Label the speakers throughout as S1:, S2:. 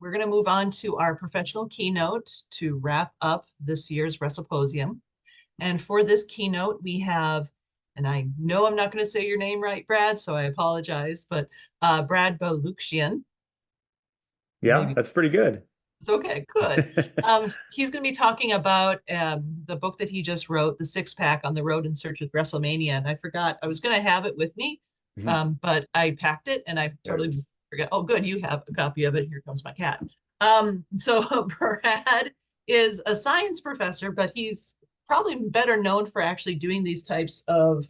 S1: we're going to move on to our professional keynote to wrap up this year's WrestlePosium. And for this keynote, we have, and I know I'm not going to say your name right, Brad, so I apologize, but Brad Balukjian.
S2: Yeah,
S1: Maybe
S2: that's pretty good.
S1: it's okay, good. He's going to be talking about the book that he just wrote, The Six Pack on the Road in Search of WrestleMania. And I forgot, I was going to have it with me,
S2: Mhm.
S1: but I packed it and I
S2: There it
S1: totally
S2: is.
S1: forgot. Oh, good, you have a copy of it. Here comes my cat. So Brad is a science professor, but he's probably better known for actually doing these types of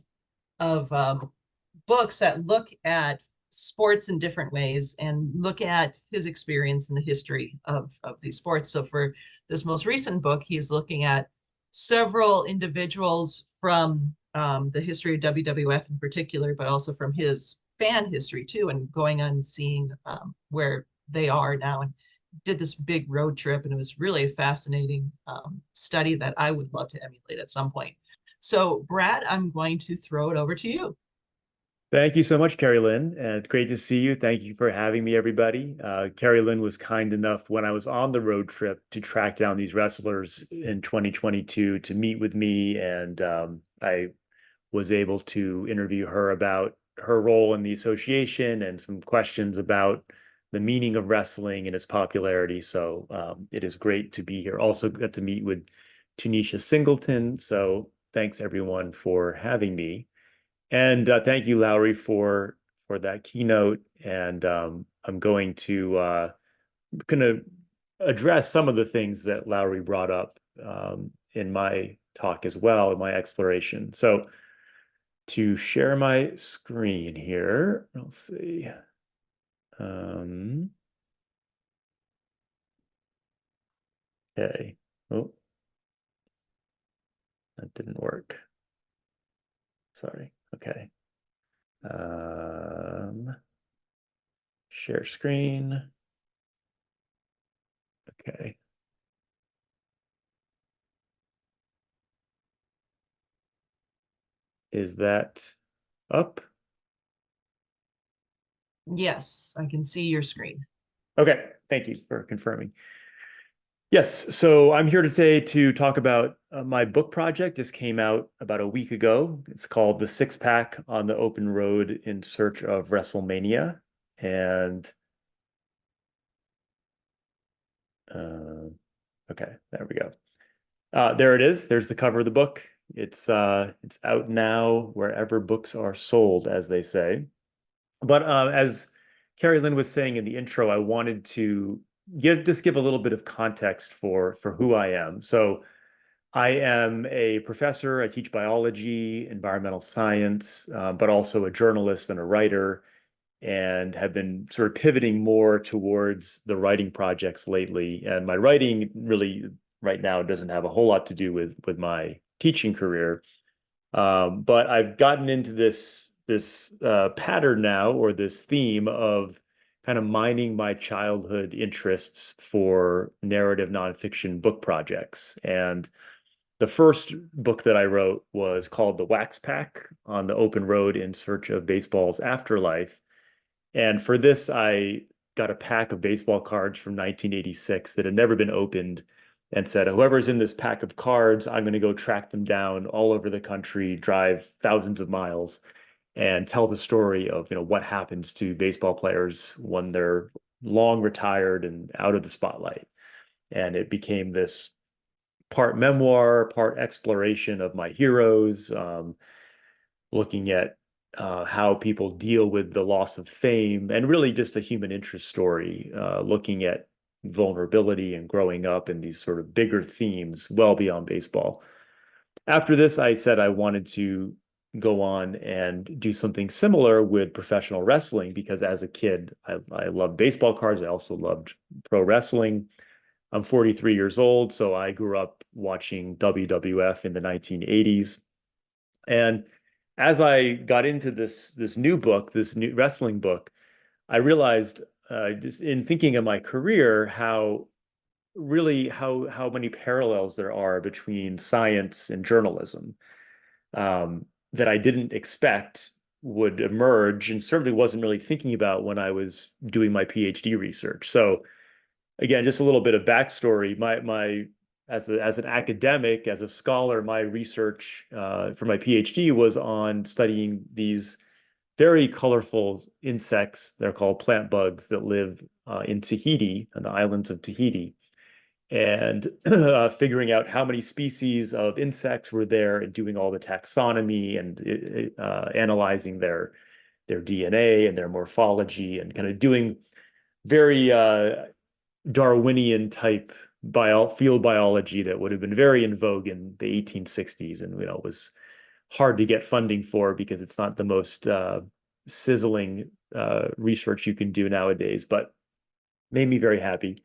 S1: books that look at sports in different ways and look at his experience in the history of these sports. So for this most recent book, he's looking at several individuals from the history of WWF in particular, but also from his fan history too, and going on and seeing where they are now. And did this big road trip, and it was really a fascinating study that I would love to emulate at some point. So, Brad, I'm going to throw it over to you.
S2: Thank you so much, Carrie Lynn, and great to see you. Thank you for having me, everybody. Carrie Lynn was kind enough when I was on the road trip to track down these wrestlers in 2022 to meet with me, and I was able to interview her about her role in the association and some questions about the meaning of wrestling and its popularity. So it is great to be here. Also got to meet with Tanisha Singleton. So thanks everyone for having me. And thank you, Lowry, for that keynote. And I'm gonna address some of the things that Lowry brought up in my talk as well, in my exploration. So to share my screen here, let's see. Um, okay. Oh, that didn't work. Sorry. Okay. Um, Share screen. Okay. Is that up?
S1: Yes, I can see your screen.
S2: Okay. Thank you for confirming. Yes, so I'm here today to talk about my book project. This came out about a week ago. It's called The Six Pack on the Open Road in Search of WrestleMania. And uh, okay, there we go. There it is. There's the cover of the book. It's out now wherever books are sold, as they say. But as Carrie Lynn was saying in the intro, I wanted to give a little bit of context for who I am. So I am a professor. I teach biology, environmental science, but also a journalist and a writer, and have been sort of pivoting more towards the writing projects lately. And my writing really right now doesn't have a whole lot to do with my teaching career. But I've gotten into this pattern now, or this theme of kind of mining my childhood interests for narrative nonfiction book projects. And the first book that I wrote was called The Wax Pack on the Open Road in Search of Baseball's Afterlife. And for this, I got a pack of baseball cards from 1986 that had never been opened and said, whoever's in this pack of cards, I'm going to go track them down all over the country, drive thousands of miles, and tell the story of, what happens to baseball players when they're long retired and out of the spotlight. And it became this part memoir, part exploration of my heroes, looking at how people deal with the loss of fame, and really just a human interest story, looking at vulnerability and growing up and these sort of bigger themes well beyond baseball. After this, I said I wanted to go on and do something similar with professional wrestling because as a kid, I loved baseball cards. I also loved pro wrestling. I'm 43 years old, so I grew up watching WWF in the 1980s. And as I got into this new book, this new wrestling book, I realized just in thinking of my career how really how many parallels there are between science and journalism that I didn't expect would emerge, and certainly wasn't really thinking about when I was doing my PhD research. So again, just a little bit of backstory. My as an academic, as a scholar, my research for my PhD was on studying these very colorful insects. They're called plant bugs that live in Tahiti, on the islands of Tahiti, and figuring out how many species of insects were there and doing all the taxonomy and analyzing their DNA and their morphology and kind of doing very Darwinian type field biology that would have been very in vogue in the 1860s, and was hard to get funding for because it's not the most sizzling research you can do nowadays, but made me very happy.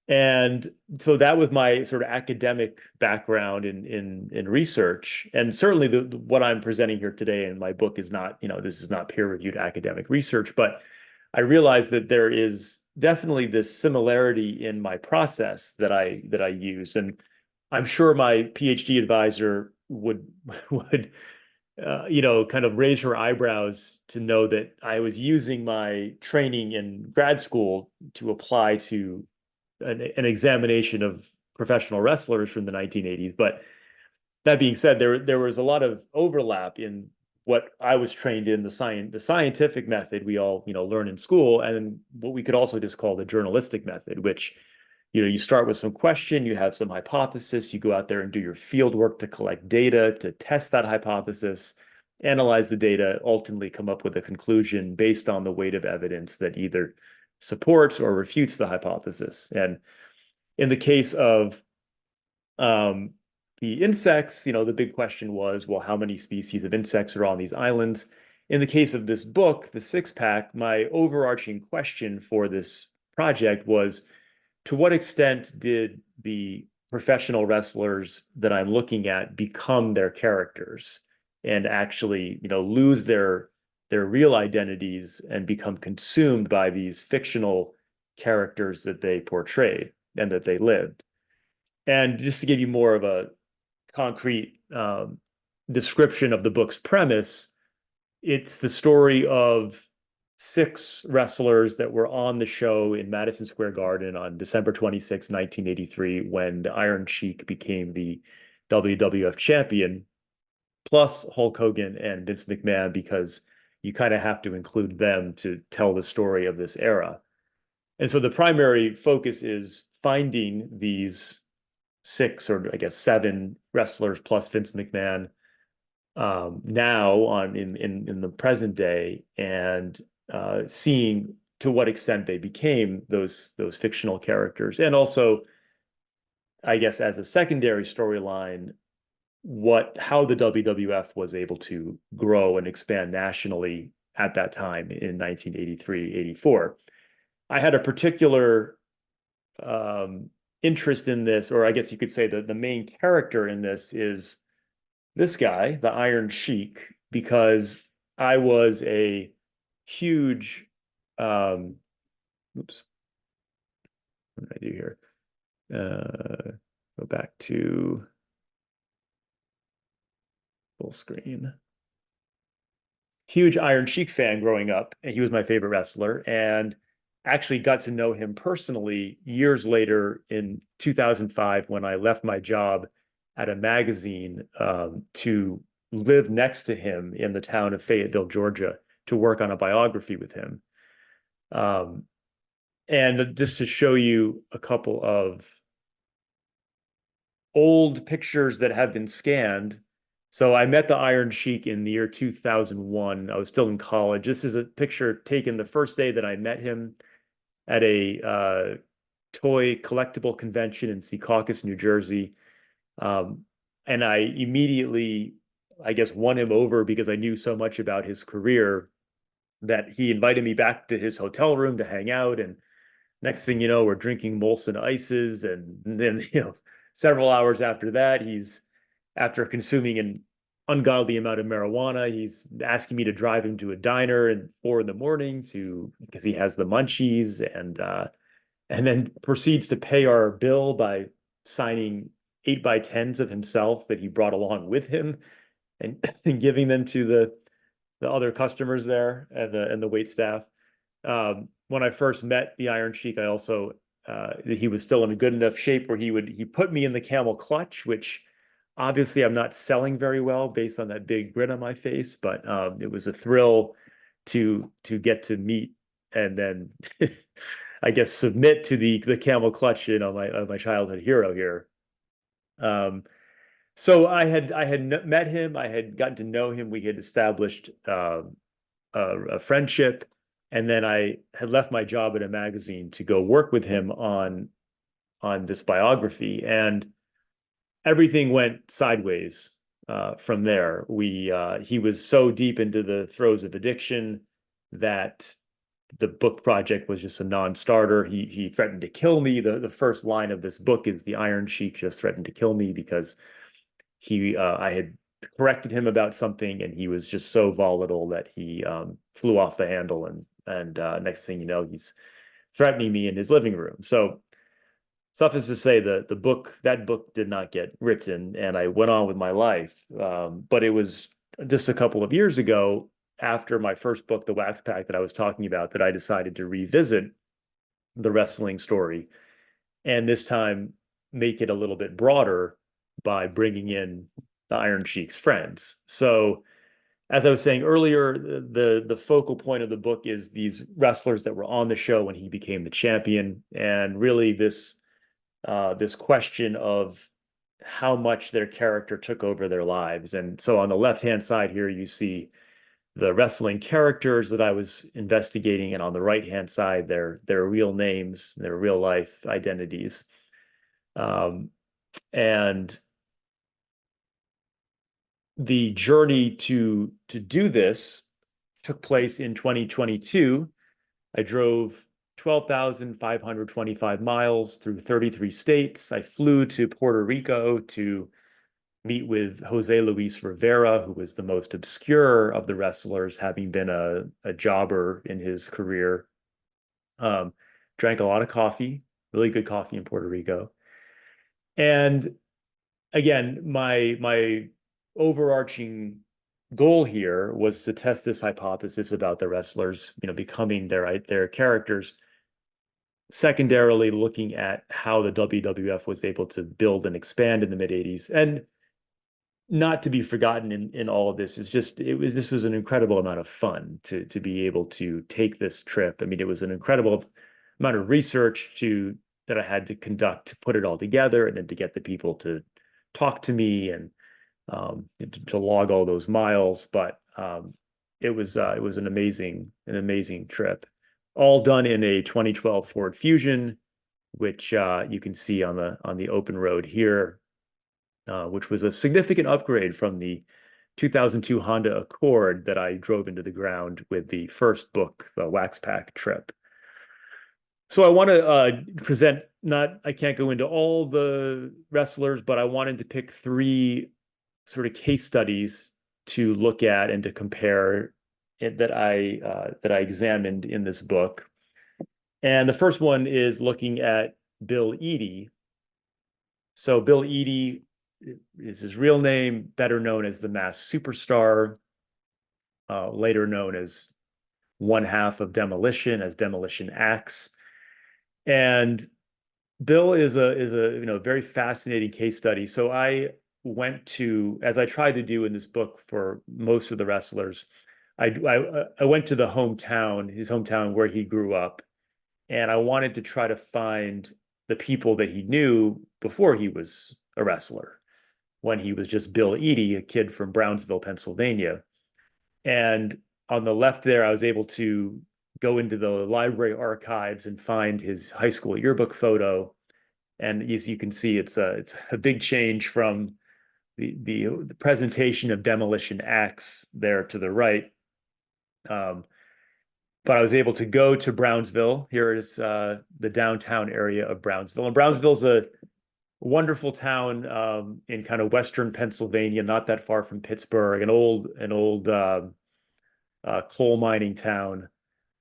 S2: And so that was my sort of academic background in research. And certainly what I'm presenting here today in my book is not, this is not peer-reviewed academic research, but I realized that there is definitely this similarity in my process that I use. And I'm sure my PhD advisor would would kind of raise her eyebrows to know that I was using my training in grad school to apply to an examination of professional wrestlers from the 1980s. But that being said, there was a lot of overlap in what I was trained in, the scientific method we all learn in school, and what we could also just call the journalistic method, which you start with some question, you have some hypothesis, you go out there and do your field work to collect data, to test that hypothesis, analyze the data, ultimately come up with a conclusion based on the weight of evidence that either supports or refutes the hypothesis. And in the case of the insects, the big question was, well, how many species of insects are on these islands? In the case of this book, The Six Pack, my overarching question for this project was, to what extent did the professional wrestlers that I'm looking at become their characters and actually, lose their real identities and become consumed by these fictional characters that they portrayed and that they lived? And just to give you more of a concrete description of the book's premise, it's the story of 6 wrestlers that were on the show in Madison Square Garden on December 26, 1983, when the Iron Sheik became the WWF champion, plus Hulk Hogan and Vince McMahon, because you kind of have to include them to tell the story of this era. And so the primary focus is finding these 6, or I guess 7 wrestlers plus Vince McMahon now in the present day, and seeing to what extent they became those fictional characters, and also, I guess, as a secondary storyline, how the WWF was able to grow and expand nationally at that time in 1983, 84. I had a particular interest in this, or I guess you could say that the main character in this is this guy, the Iron Sheik, because I was a huge, oops, what did I do here? Go back to full screen. Huge Iron Sheik fan growing up, and he was my favorite wrestler, and actually got to know him personally years later in 2005 when I left my job at a magazine to live next to him in the town of Fayetteville, Georgia, to work on a biography with him. And just to show you a couple of old pictures that have been scanned. So I met the Iron Sheik in the year 2001. I was still in college. This is a picture taken the first day that I met him at a toy collectible convention in Secaucus, New Jersey. And I immediately, I guess, won him over because I knew so much about his career that he invited me back to his hotel room to hang out. And next thing you know, we're drinking Molson Ices. And then, several hours after that, after consuming an ungodly amount of marijuana, he's asking me to drive him to a diner at 4 a.m. because he has the munchies, and then proceeds to pay our bill by signing 8x10s of himself that he brought along with him, and giving them to the other customers there and the wait staff. When I first met the Iron Sheik, I also he was still in a good enough shape where he put me in the camel clutch, which obviously I'm not selling very well based on that big grin on my face, but it was a thrill to get to meet and then I guess submit to the camel clutch, my childhood hero here. Um, so I had met him, I had gotten to know him, we had established a friendship, and then I had left my job at a magazine to go work with him on this biography, and everything went sideways from there. He was so deep into the throes of addiction that the book project was just a non-starter. He threatened to kill me. The first line of this book is the Iron Sheik just threatened to kill me because I had corrected him about something, and he was just so volatile that he flew off the handle, and next thing you know, he's threatening me in his living room. So suffice to say, that book did not get written, and I went on with my life. But it was just a couple of years ago, after my first book, The Wax Pack, that I was talking about, that I decided to revisit the wrestling story, and this time make it a little bit broader by bringing in the Iron Sheik's friends. So, as I was saying earlier, the focal point of the book is these wrestlers that were on the show when he became the champion, and really this question of how much their character took over their lives. And so on the left-hand side here, you see the wrestling characters that I was investigating, and on the right-hand side, their real names, their real life identities. And the journey to do this took place in 2022. I drove 12,525 miles through 33 states. I flew to Puerto Rico to meet with Jose Luis Rivera, who was the most obscure of the wrestlers, having been a jobber in his career. Drank a lot of coffee, really good coffee in Puerto Rico. And again, my overarching goal here was to test this hypothesis about the wrestlers, becoming their characters. Secondarily, looking at how the WWF was able to build and expand in the mid 80s. And not to be forgotten in all of this is just this was an incredible amount of fun to be able to take this trip. I mean, it was an incredible amount of research that I had to conduct to put it all together, and then to get the people to talk to me, and to log all those miles. But it was an amazing trip, all done in a 2012 Ford Fusion, which you can see on the open road here, which was a significant upgrade from the 2002 Honda Accord that I drove into the ground with the first book, the Wax Pack trip. So I want to present, I can't go into all the wrestlers, but I wanted to pick 3 sort of case studies to look at and to compare that I examined in this book. And the first one is looking at Bill Eadie. So Bill Eadie is his real name, better known as the Masked Superstar, later known as one half of Demolition, as Demolition Axe. And Bill is a very fascinating case study. So I went to, as I tried to do in this book for most of the wrestlers, I went to his hometown where he grew up, and I wanted to try to find the people that he knew before he was a wrestler, when he was just Bill Eadie, a kid from Brownsville, Pennsylvania. And on the left there, I was able to go into the library archives and find his high school yearbook photo. And as you can see, it's a big change from the presentation of Demolition Axe there to the right. But I was able to go to Brownsville. Here is the downtown area of Brownsville. And Brownsville's a wonderful town in kind of Western Pennsylvania, not that far from Pittsburgh, an old coal mining town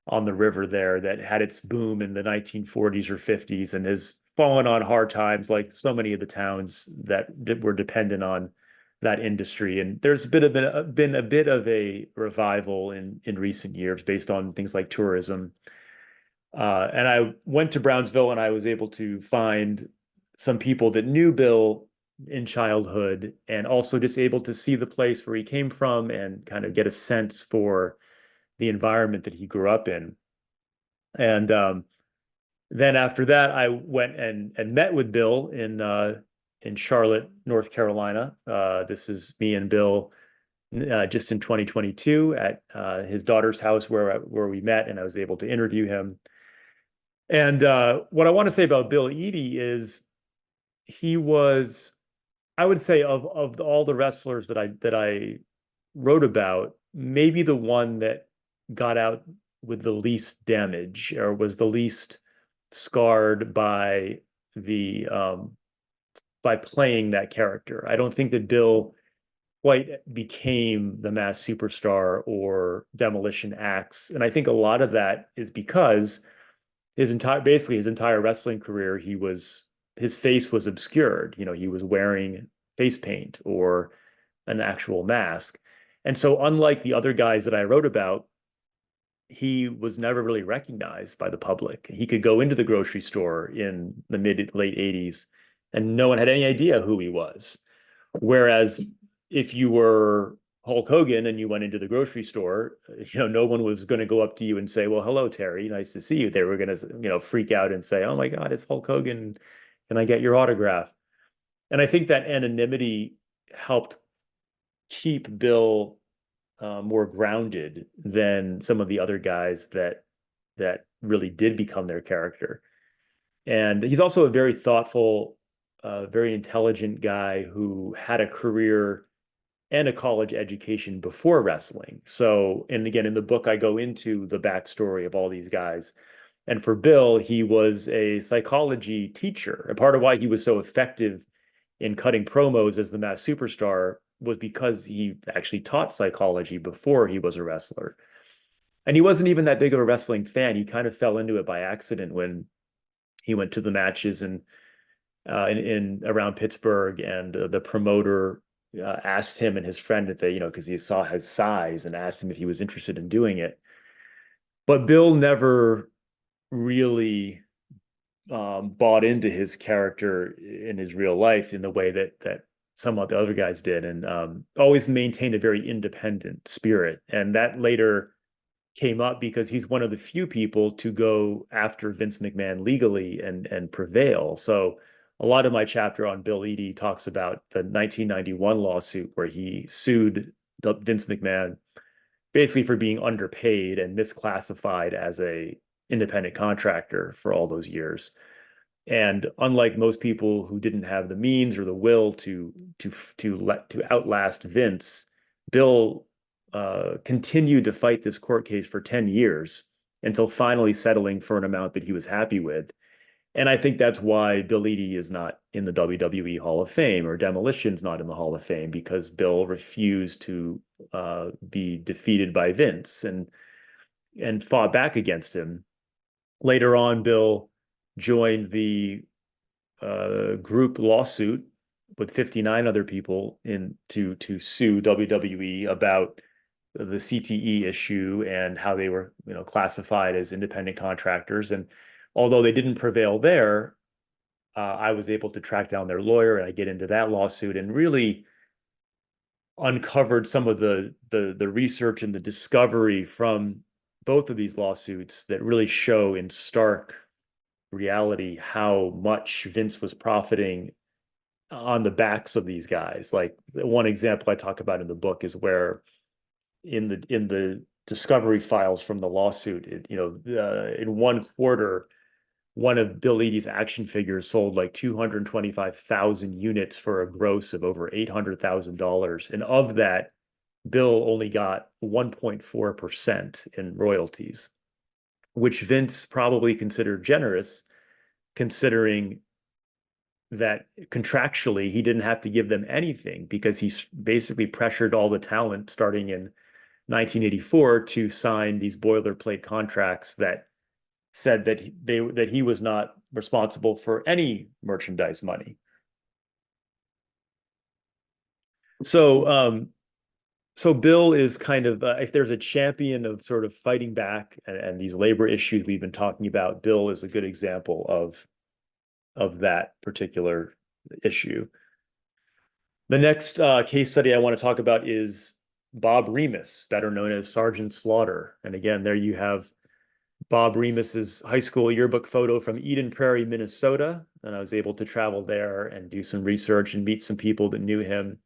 S2: on the river there that had its boom in the 1940s or 50s, and has fallen on hard times like so many of the towns that were dependent on that industry. And there's been a bit of a revival in recent years based on things like tourism. And I went to Brownsville and I was able to find some people that knew Bill in childhood and also just able to see the place where he came from and kind of get a sense for the environment that he grew up in. And then after that, I went and met with Bill in Charlotte, North Carolina. This is me and Bill just in 2022 at his daughter's house where we met, and I was able to interview him. And what I want to say about Bill Eadie is he was, I would say, of all the wrestlers that I wrote about, maybe the one that got out with the least damage or was the least scarred the by playing that character. I don't think that Bill quite became the Mass Superstar or Demolition Axe, and I think a lot of that is because his entire wrestling career, his face was obscured. You know, he was wearing face paint or an actual mask. And so unlike the other guys that I wrote about, he was never really recognized by the public. He could go into the grocery store in the mid late 80s and no one had any idea who he was. Whereas if you were Hulk Hogan and you went into the grocery store, no one was going to go up to you and say, "Well, hello, Terry, nice to see you." They were going to, freak out and say, "Oh my God, it's Hulk Hogan. Can I get your autograph?" And I think that anonymity helped keep Bill more grounded than some of the other guys that really did become their character. And he's also a very thoughtful, very intelligent guy who had a career and a college education before wrestling. So, and again, in the book, I go into the backstory of all these guys. And for Bill, he was a psychology teacher. And part of why he was so effective in cutting promos as the Mass Superstar was because he actually taught psychology before he was a wrestler. And he wasn't even that big of a wrestling fan. He kind of fell into it by accident when he went to the matches and in around Pittsburgh, and the promoter asked him and his friend if they, because he saw his size and asked him if he was interested in doing it. But Bill never really bought into his character in his real life in the way that some of the other guys did, and always maintained a very independent spirit. And that later came up because he's one of the few people to go after Vince McMahon legally and prevail. So a lot of my chapter on Bill Eadie talks about the 1991 lawsuit where he sued Vince McMahon basically for being underpaid and misclassified as a independent contractor for all those years. And unlike most people who didn't have the means or the will to outlast Vince, Bill continued to fight this court case for 10 years until finally settling for an amount that he was happy with. And I think that's why Bill Eadie is not in the WWE Hall of Fame, or Demolition's not in the Hall of Fame, because Bill refused to be defeated by Vince and fought back against him. Later on, Bill joined the group lawsuit with 59 other people to sue WWE about the CTE issue and how they were, classified as independent contractors. And although they didn't prevail there, I was able to track down their lawyer, and I get into that lawsuit and really uncovered some of the research and the discovery from both of these lawsuits that really show in stark reality how much Vince was profiting on the backs of these guys. Like, one example I talk about in the book is where in the discovery files from the lawsuit, in one quarter, one of Bill Eadie's action figures sold like 225,000 units for a gross of over $800,000. And of that, Bill only got 1.4% in royalties, which Vince probably considered generous, considering that contractually he didn't have to give them anything because he basically pressured all the talent starting in 1984 to sign these boilerplate contracts that said that he was not responsible for any merchandise money. So So Bill is kind of, if there's a champion of sort of fighting back and these labor issues we've been talking about, Bill is a good example of that particular issue. The next case study I want to talk about is Bob Remus, better known as Sergeant Slaughter. And again, there you have Bob Remus's high school yearbook photo from Eden Prairie, Minnesota. And I was able to travel there and do some research and meet some people that knew him.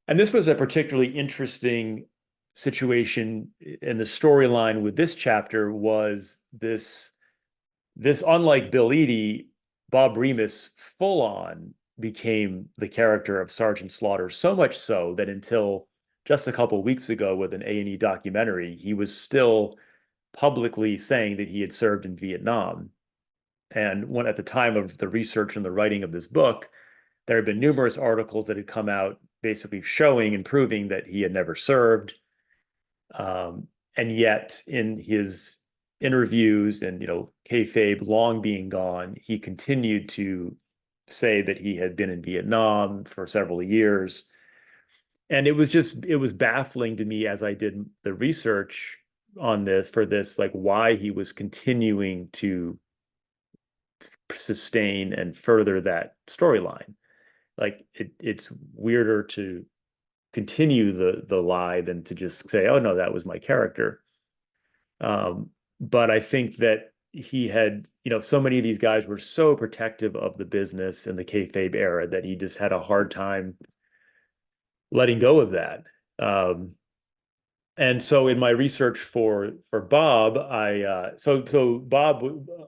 S2: And this was a particularly interesting situation. In the storyline with this chapter was this unlike Bill Eadie, Bob Remus full on became the character of Sergeant Slaughter, so much so that until just a couple of weeks ago with an A&E documentary, he was still publicly saying that he had served in Vietnam. And when at the time of the research and the writing of this book, there had been numerous articles that had come out basically showing and proving that he had never served. And yet in his interviews and, kayfabe long being gone, he continued to say that he had been in Vietnam for several years. And it was baffling to me as I did the research on this for this, like why he was continuing to sustain and further that storyline. Like it's weirder to continue the lie than to just say, oh no, that was my character. But I think that he had, so many of these guys were so protective of the business in the kayfabe era that he just had a hard time letting go of that. And so in my research for Bob, so Bob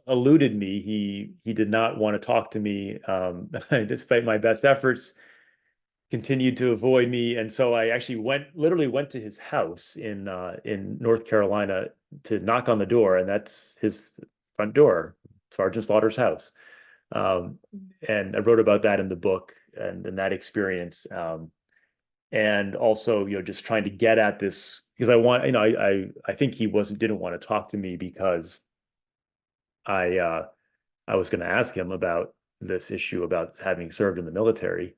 S2: eluded me. He did not want to talk to me, despite my best efforts. Continued to avoid me, and so I actually literally went to his house in North Carolina to knock on the door, and that's his front door, Sergeant Slaughter's house. And I wrote about that in the book and that experience. And also, just trying to get at this because I think he didn't want to talk to me because I was going to ask him about this issue about having served in the military.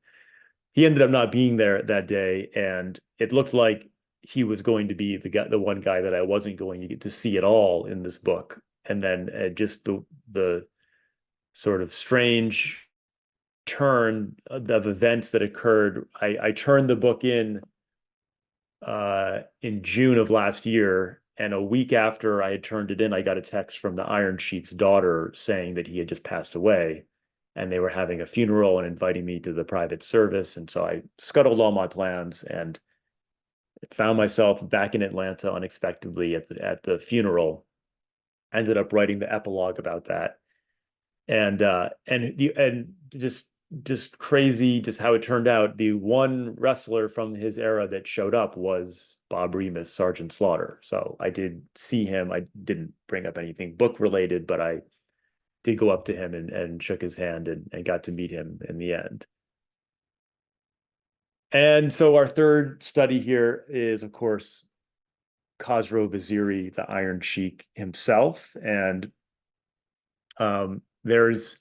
S2: He ended up not being there that day, and it looked like he was going to be the one guy that I wasn't going to get to see at all in this book. And then just the sort of strange turn of events that occurred. I turned the book in June of last year, and a week after I had turned it in, I got a text from the Iron Sheik's daughter saying that he had just passed away, and they were having a funeral and inviting me to the private service. And so I scuttled all my plans and found myself back in Atlanta unexpectedly at the funeral. Ended up writing the epilogue about that, and just crazy, just how it turned out. The one wrestler from his era that showed up was Bob Remus, Sergeant Slaughter. So I did see him. I didn't bring up anything book related, but I did go up to him and shook his hand and got to meet him in the end. And so our third study here is, of course, Khosrow Vaziri, the Iron Sheik himself. And there is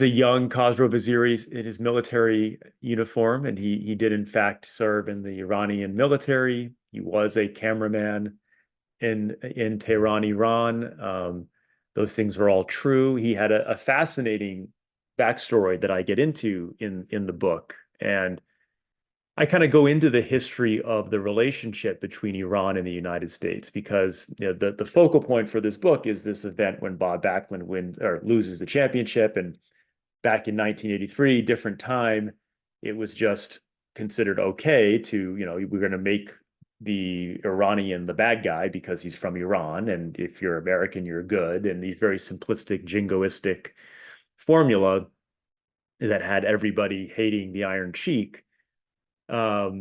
S2: a young Khosrow Vaziri in his military uniform, and he did in fact serve in the Iranian military. He was a cameraman in Tehran, Iran. Those things are all true. He had a fascinating backstory that I get into in the book, and I kind of go into the history of the relationship between Iran and the United States because the focal point for this book is this event when Bob Backlund wins or loses the championship. And back in 1983, different time, it was just considered okay to, we're going to make the Iranian the bad guy because he's from Iran. And if you're American, you're good. And these very simplistic, jingoistic formula that had everybody hating the Iron Sheik. But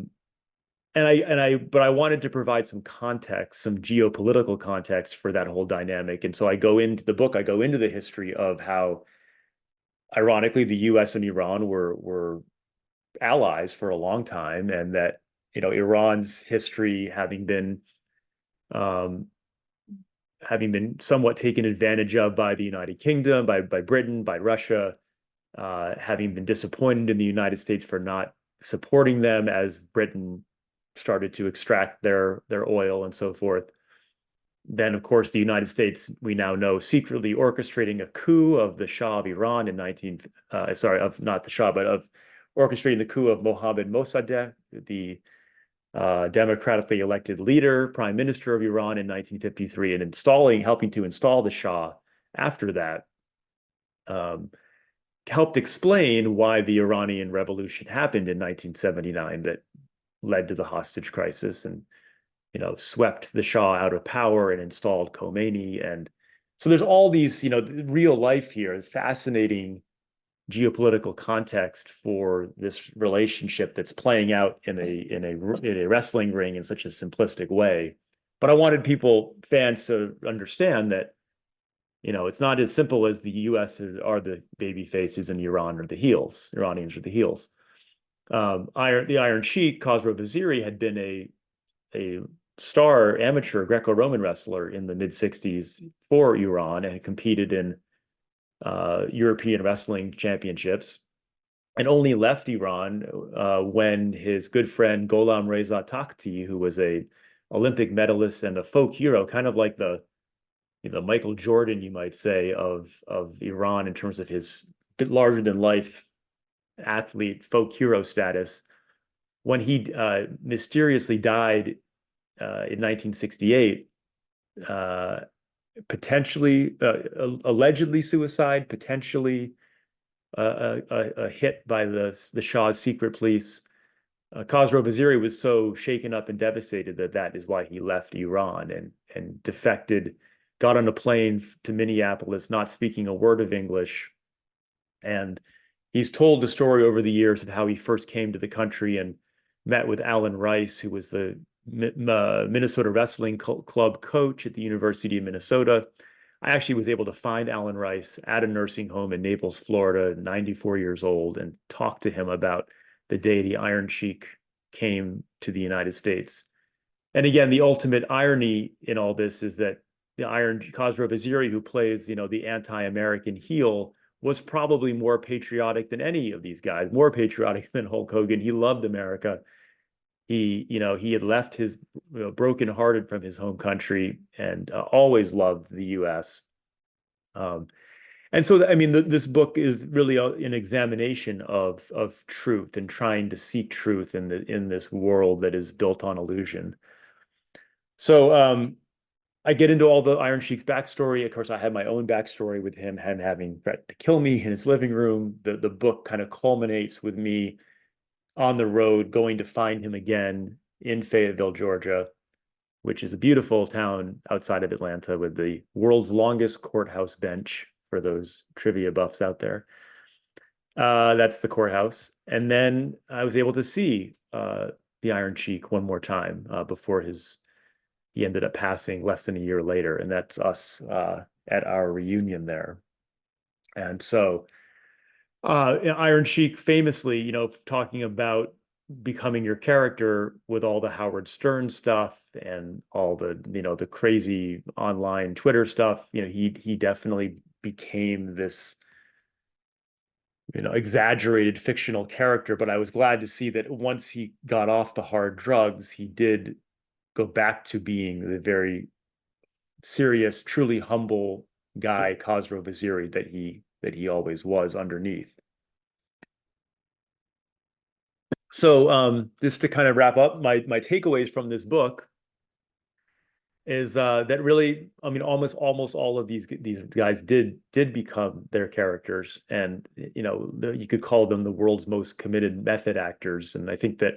S2: I wanted to provide some context, some geopolitical context for that whole dynamic. And so I go into the history of how, ironically, the US and Iran were allies for a long time, and that, Iran's history having been somewhat taken advantage of by the United Kingdom, by Britain, by Russia, having been disappointed in the United States for not supporting them as Britain started to extract their oil and so forth. Then, of course, the United States, we now know, secretly orchestrating a coup of the Shah of Iran in of not the Shah, but of orchestrating the coup of Mohammad Mossadegh, the democratically elected leader, prime minister of Iran in 1953, and helping to install the Shah after that. Helped explain why the Iranian Revolution happened in 1979 that led to the hostage crisis and swept the Shah out of power and installed Khomeini. And so there's all these, real life here, fascinating geopolitical context for this relationship that's playing out in a wrestling ring in such a simplistic way. But I wanted fans to understand that, it's not as simple as the US are the baby faces and Iran are the heels. Iranians are the heels. The Iron Sheik, Khosrow Vaziri, had been a star amateur Greco-Roman wrestler in the mid-60s for Iran and had competed in European wrestling championships, and only left Iran when his good friend Gholam Reza Takhti, who was a Olympic medalist and a folk hero, kind of like the Michael Jordan, you might say, of Iran in terms of his bit larger than life athlete folk hero status. When he mysteriously died in 1968, potentially allegedly suicide, potentially a hit by the Shah's secret police. Khosrow Vaziri was so shaken up and devastated that is why he left Iran and defected, got on a plane to Minneapolis, not speaking a word of English. And he's told the story over the years of how he first came to the country and met with Alan Rice, who was the Minnesota Wrestling Club coach at the University of Minnesota. I actually was able to find Alan Rice at a nursing home in Naples, Florida, 94 years old, and talk to him about the day the Iron Sheik came to the United States. And again, the ultimate irony in all this is that the Khosrow Vaziri, who plays, the anti-American heel, was probably more patriotic than any of these guys, more patriotic than Hulk Hogan. He loved America. He had left his brokenhearted from his home country and always loved the U.S. And so, this book is really an examination of truth and trying to seek truth in this world that is built on illusion. So I get into all the Iron Sheik's backstory. Of course, I had my own backstory with him having threatened to kill me in his living room. The book kind of culminates with me on the road going to find him again in Fayetteville, Georgia, which is a beautiful town outside of Atlanta with the world's longest courthouse bench for those trivia buffs out there. That's the courthouse. And then I was able to see the Iron Sheik one more time before he ended up passing less than a year later. And that's us at our reunion there. And so Iron Sheik famously, talking about becoming your character with all the Howard Stern stuff and all the crazy online Twitter stuff, he definitely became this, exaggerated fictional character. But I was glad to see that once he got off the hard drugs, he did go back to being the very serious, truly humble guy, Khosrow Vaziri, that he always was underneath. So just to kind of wrap up, my takeaways from this book is that really, almost all of these guys did become their characters, and you could call them the world's most committed method actors. And I think that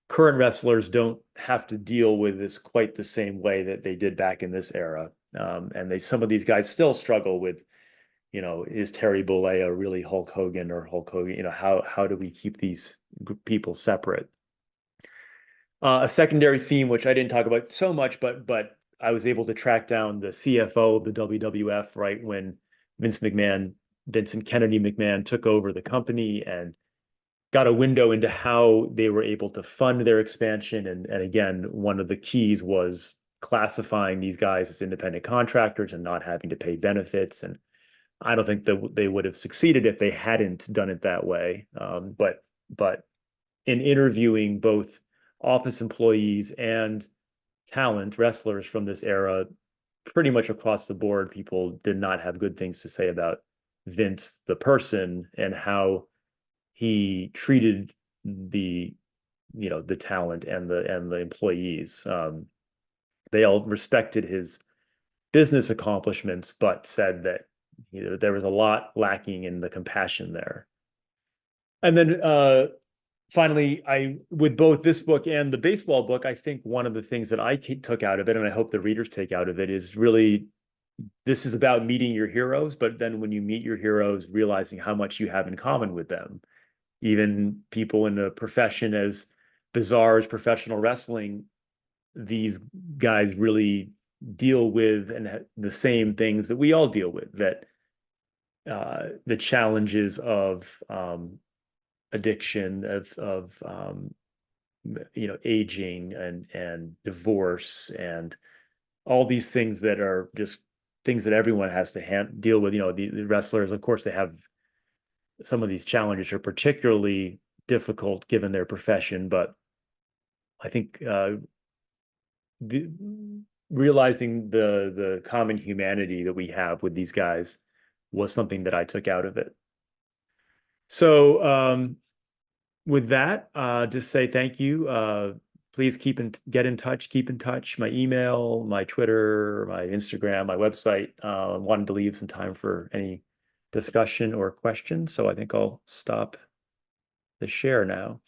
S2: current wrestlers don't have to deal with this quite the same way that they did back in this era. And some of these guys still struggle with, is Terry Bollea really Hulk Hogan or Hulk Hogan? How do we keep these people separate? A secondary theme, which I didn't talk about so much, but I was able to track down the CFO of the WWF right when Vincent Kennedy McMahon took over the company, and got a window into how they were able to fund their expansion. And again, one of the keys was classifying these guys as independent contractors and not having to pay benefits. And I don't think that they would have succeeded if they hadn't done it that way. But in interviewing both office employees and talent, wrestlers from this era, pretty much across the board, people did not have good things to say about Vince, the person, and how he treated the the talent and the employees. They all respected his business accomplishments, but said that there was a lot lacking in the compassion there. And then finally, I with both this book and the baseball book, I think one of the things that I took out of it, and I hope the readers take out of it, is really this is about meeting your heroes, but then when you meet your heroes, realizing how much you have in common with them. Even people in a profession as bizarre as professional wrestling, these guys really deal with and the same things that we all deal with, that the challenges of addiction, of aging and divorce and all these things that are just things that everyone has to deal with. The wrestlers, of course, they have some of these challenges are particularly difficult given their profession, but I think realizing the common humanity that we have with these guys was something that I took out of it. So with that, just say thank you. Please get in touch, keep in touch. My email, my Twitter, my Instagram, my website. Wanted to leave some time for any discussion or questions. So I think I'll stop the share now.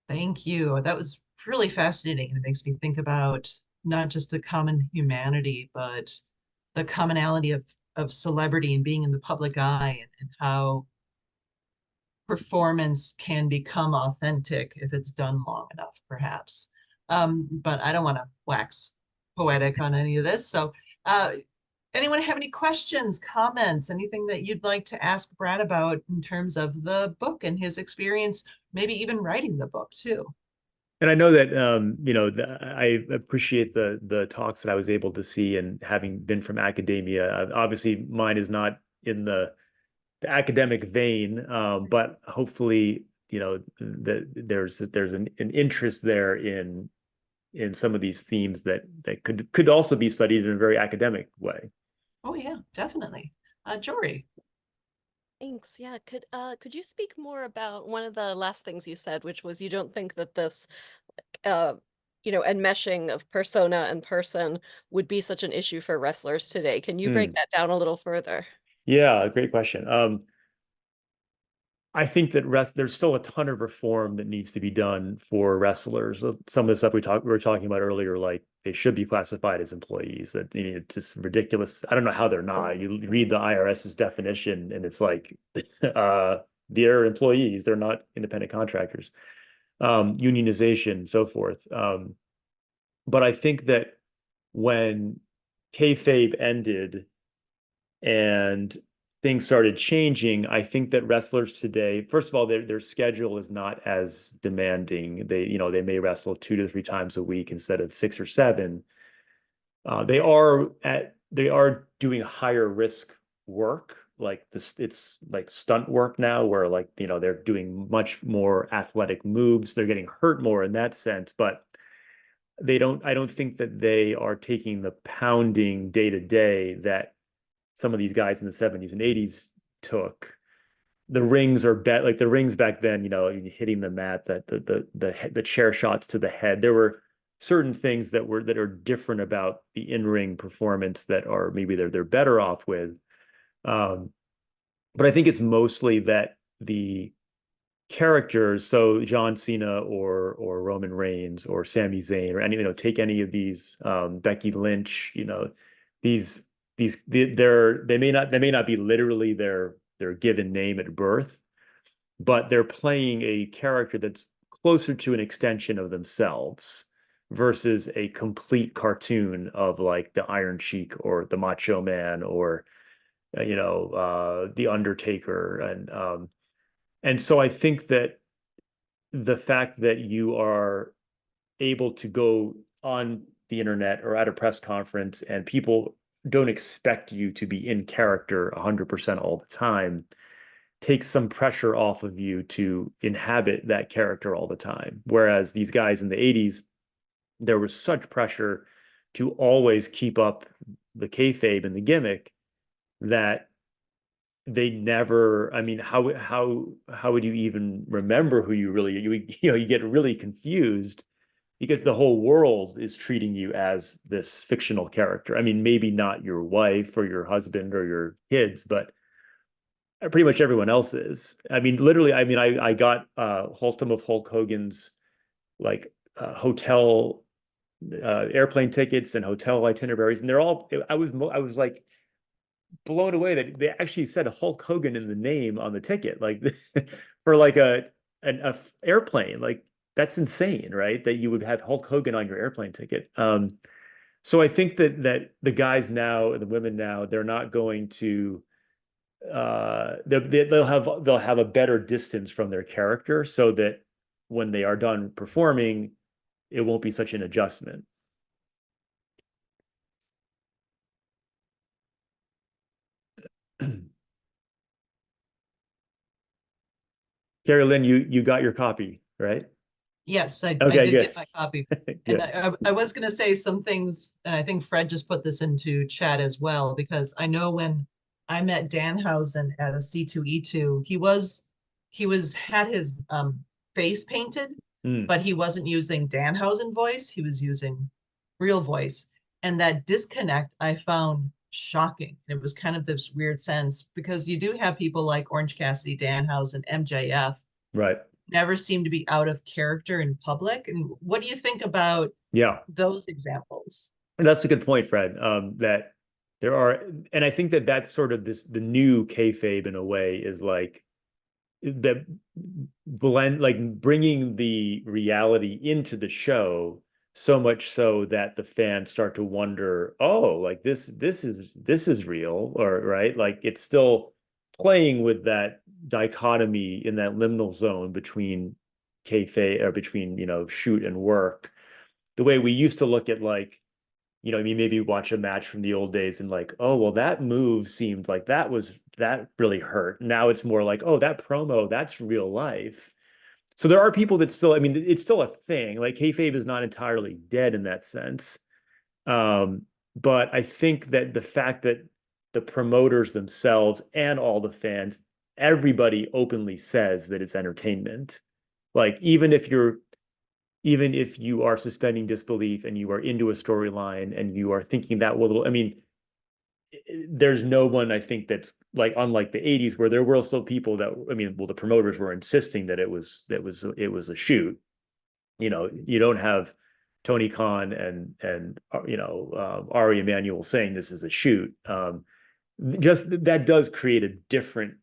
S1: Thank you. That was really fascinating. And it makes me think about not just the common humanity, but the commonality of celebrity and being in the public eye, and how performance can become authentic if it's done long enough, perhaps. But I don't want to wax poetic on any of this. So, anyone have any questions, comments, anything that you'd like to ask Brad about in terms of the book and his experience, maybe even writing the book too?
S2: And I know that I appreciate the talks that I was able to see, and having been from academia, obviously mine is not in the academic vein, but hopefully that there's an interest there in some of these themes that could also be studied in a very academic way.
S1: Oh yeah, definitely. Jory.
S3: Thanks. Yeah. Could you speak more about one of the last things you said, which was you don't think that this uh enmeshing of persona and person would be such an issue for wrestlers today. Can you break that down a little further?
S2: Yeah, great question. I think that there's still a ton of reform that needs to be done for wrestlers. Some of the stuff we were talking about earlier, like they should be classified as employees. That it's just ridiculous. I don't know how they're not. You read the IRS's definition, and it's like they're employees. They're not independent contractors. Unionization, so forth. But I think that when kayfabe ended and things started changing, I think that wrestlers today, first of all, their schedule is not as demanding. They may wrestle 2 to 3 times a week instead of 6 or 7. They are doing higher risk work, like this. It's like stunt work now, where they're doing much more athletic moves. They're getting hurt more in that sense, but I don't think that they are taking the pounding day to day that some of these guys in the 70s and 80s took. The rings are like the rings back then, hitting the mat, that the chair shots to the head. There were certain things that are different about the in-ring performance that are maybe they're better off with. But I think it's mostly that the characters, so John Cena or Roman Reigns or Sami Zayn or take any of these, Becky Lynch, these they may not be literally their given name at birth, but they're playing a character that's closer to an extension of themselves versus a complete cartoon of like the Iron Sheik or the Macho Man or the Undertaker. And so I think that the fact that you are able to go on the internet or at a press conference and people don't expect you to be in character 100% all the time, takes some pressure off of you to inhabit that character all the time. Whereas these guys in the 80s, there was such pressure to always keep up the kayfabe and the gimmick that they never, I mean, how would you even remember who you really, you get really confused because the whole world is treating you as this fictional character. I mean, maybe not your wife or your husband or your kids, but pretty much everyone else is. I mean, literally, I mean, I got some of Hulk Hogan's like hotel airplane tickets and hotel itineraries, and they're all. I was like blown away that they actually said Hulk Hogan in the name on the ticket, like for like an airplane. Like that's insane, right? That you would have Hulk Hogan on your airplane ticket. So I think that the guys now and the women now, they're not going to they'll have a better distance from their character so that when they are done performing, it won't be such an adjustment. Carrie Lynn, you got your copy, right?
S1: Yes, I
S2: Okay,
S1: did
S2: good.
S1: get my copy. And
S2: Good.
S1: I was going to say some things, and I think Fred just put this into chat as well, because I know when I met Danhausen at a C2E2, had his face painted,
S2: Mm,
S1: but he wasn't using Danhausen voice, he was using real voice. And that disconnect I found shocking. It was kind of this weird sense because you do have people like Orange Cassidy, Danhausen, MJF
S2: right.
S1: never seem to be out of character in public. And what do you think about
S2: Yeah.
S1: those examples?
S2: And that's a good point, Fred. That there are, and I think that that's sort of the new kayfabe in a way is like that blend, like bringing the reality into the show so much so that the fans start to wonder, oh, like this is real, or right, like it's still playing with that dichotomy in that liminal zone between kayfabe or between shoot and work, the way we used to look at like I mean, maybe watch a match from the old days and like, oh, well, that move seemed like that really hurt. Now it's more like, oh, that promo, that's real life. So there are people that still, I mean, it's still a thing. Like kayfabe is not entirely dead in that sense. But I think that the fact that the promoters themselves and all the fans, everybody openly says that it's entertainment. Like even if you are suspending disbelief and you are into a storyline and you are thinking that will, I mean, there's no one I think that's like unlike the 80s where there were still people that, I mean, well, the promoters were insisting that it was a shoot. You don't have Tony Khan and Ari Emanuel saying this is a shoot. Just that does create a different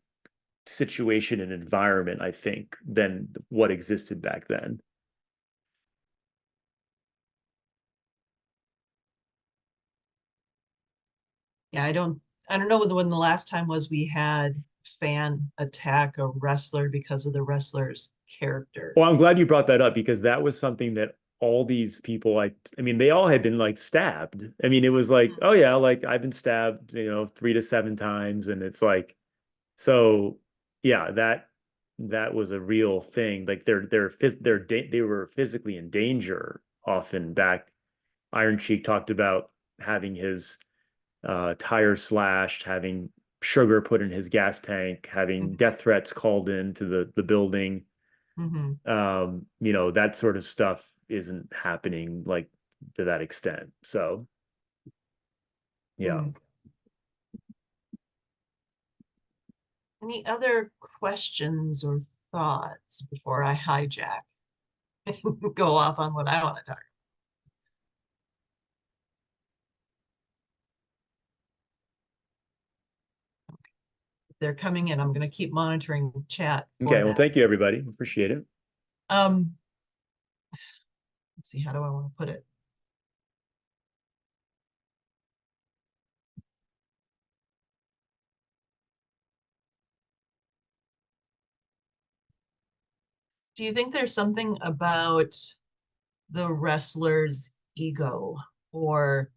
S2: situation and environment, I think, than what existed back then.
S1: Yeah, I don't know when the last time was we had fan attack a wrestler because of the wrestler's character.
S2: Well, I'm glad you brought that up because that was something that all these people, I mean, they all had been like stabbed. I mean, it was like, oh yeah, like I've been stabbed, 3 to 7 times, and it's like, so yeah, that was a real thing. Like they were physically in danger often back. Iron Sheik talked about having his tires slashed, having sugar put in his gas tank, having death threats called into the building.
S1: Mm-hmm.
S2: That sort of stuff isn't happening like to that extent. So yeah.
S1: Mm. Any other questions or thoughts before I hijack and go off on what I want to talk about? They're coming in. I'm going to keep monitoring chat for
S2: Okay. Well,
S1: that.
S2: thank you, everybody. Appreciate it.
S1: Um, let's see, how do I want to put it? Do you think there's something about the wrestler's ego or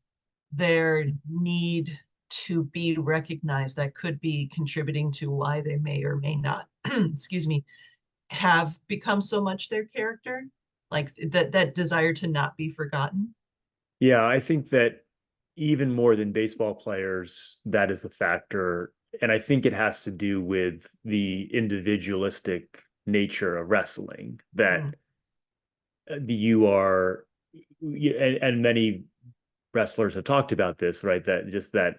S1: their need to be recognized that could be contributing to why they may or may not, excuse me, have become so much their character, like that desire to not be forgotten.
S2: Yeah, I think that even more than baseball players, that is a factor. And I think it has to do with the individualistic nature of wrestling that
S1: Mm,
S2: you are, and many wrestlers have talked about this, right? That just that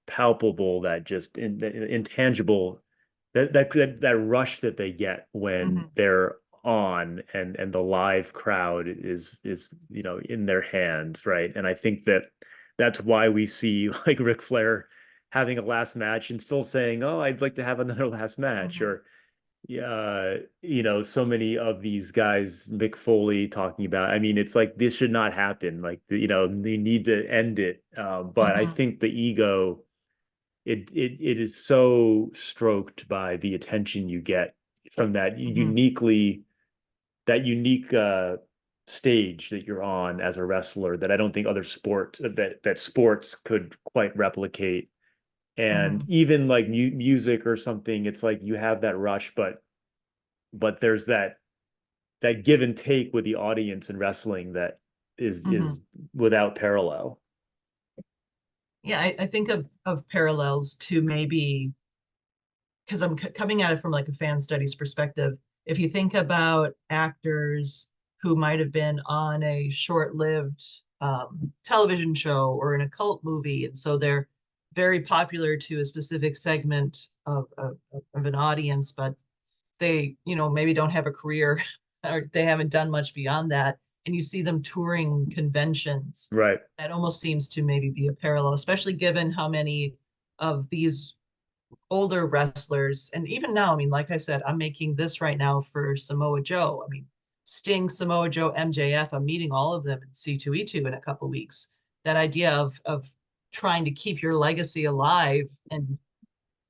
S2: palpable, that just intangible, that rush that they get when
S1: mhm,
S2: they're on and the live crowd is in their hands, right? And I think that that's why we see like Ric Flair having a last match and still saying, "Oh, I'd like to have another last match,"
S1: mhm,
S2: or so many of these guys, Mick Foley talking about, I mean, it's like this should not happen. Like, they need to end it. But I
S1: mhm,
S2: think the ego, it is so stroked by the attention you get from
S1: mhm,
S2: that unique stage that you're on as a wrestler that I don't think other sports could quite replicate. And
S1: mhm,
S2: even like music or something, it's like you have that rush, but there's that give and take with the audience in wrestling that is
S1: mhm.
S2: without parallel.
S1: Yeah, I think of parallels to maybe, because I'm coming at it from like a fan studies perspective. If you think about actors who might have been on a short-lived television show or in a cult movie, and so they're very popular to a specific segment of an audience, but they, maybe don't have a career or they haven't done much beyond that. And you see them touring conventions.
S2: Right.
S1: That almost seems to maybe be a parallel, especially given how many of these older wrestlers, and even now, I mean, like I said, I'm making this right now for Samoa Joe. I mean, Sting, Samoa Joe, MJF, I'm meeting all of them in C2E2 in a couple weeks. That idea of trying to keep your legacy alive and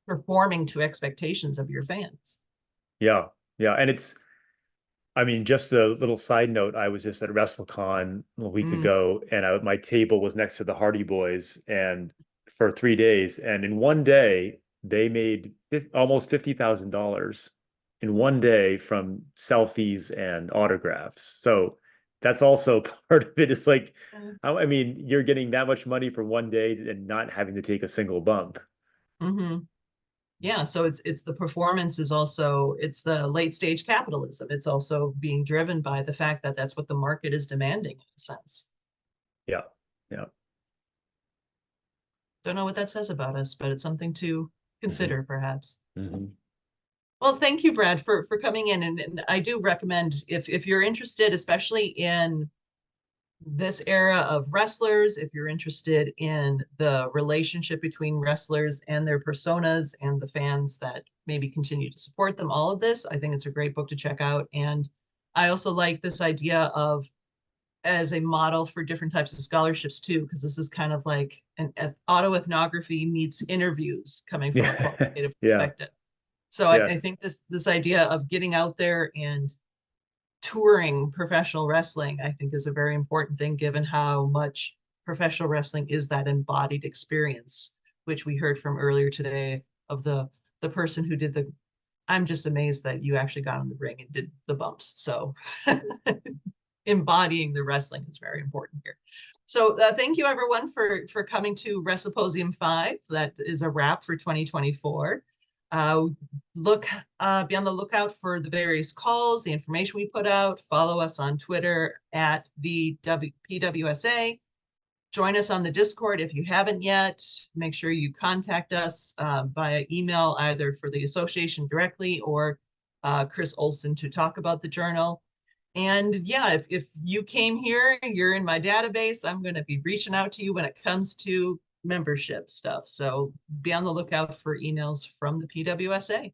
S1: performing to expectations of your fans.
S2: Yeah. Yeah. And I mean, just a little side note, I was just at WrestleCon a week
S1: Mm,
S2: ago, and my table was next to the Hardy Boys, and for 3 days, and in one day they made almost $50,000 in one day from selfies and autographs. So that's also part of it. It's like, I mean, you're getting that much money for one day and not having to take a single bump.
S1: mm-hmm. Yeah, so it's the performance is also, it's the late stage capitalism. It's also being driven by the fact that that's what the market is demanding in a sense.
S2: Yeah. Yeah.
S1: Don't know what that says about us, but it's something to
S2: Hmm.
S1: consider perhaps.
S2: Hmm.
S1: Well, thank you, Brad, for coming in. And I do recommend, if you're interested, especially in this era of wrestlers, if you're interested in the relationship between wrestlers and their personas and the fans that maybe continue to support them, all of this, I think it's a great book to check out. And I also like this idea of as a model for different types of scholarships too, because this is kind of like an autoethnography meets interviews coming from a
S2: Yeah.
S1: qualitative
S2: Yeah.
S1: perspective. So I
S2: Yes.
S1: think this idea of getting out there and touring professional wrestling, I think, is a very important thing given how much professional wrestling is that embodied experience, which we heard from earlier today of the person who did the. I'm just amazed that you actually got in the ring and did the bumps. So embodying the wrestling is very important here. So thank you everyone for coming to WrestlePosium 5. That is a wrap for 2024. Uh, look, be on the lookout for the various calls, the information we put out. Follow us on Twitter at the PWSA. Join us on the Discord if you haven't yet. Make sure you contact us via email, either for the association directly or Chris Olson to talk about the journal. And yeah, if you came here, you're in my database, I'm going to be reaching out to you when it comes to membership stuff. So be on the lookout for emails from the PWSA.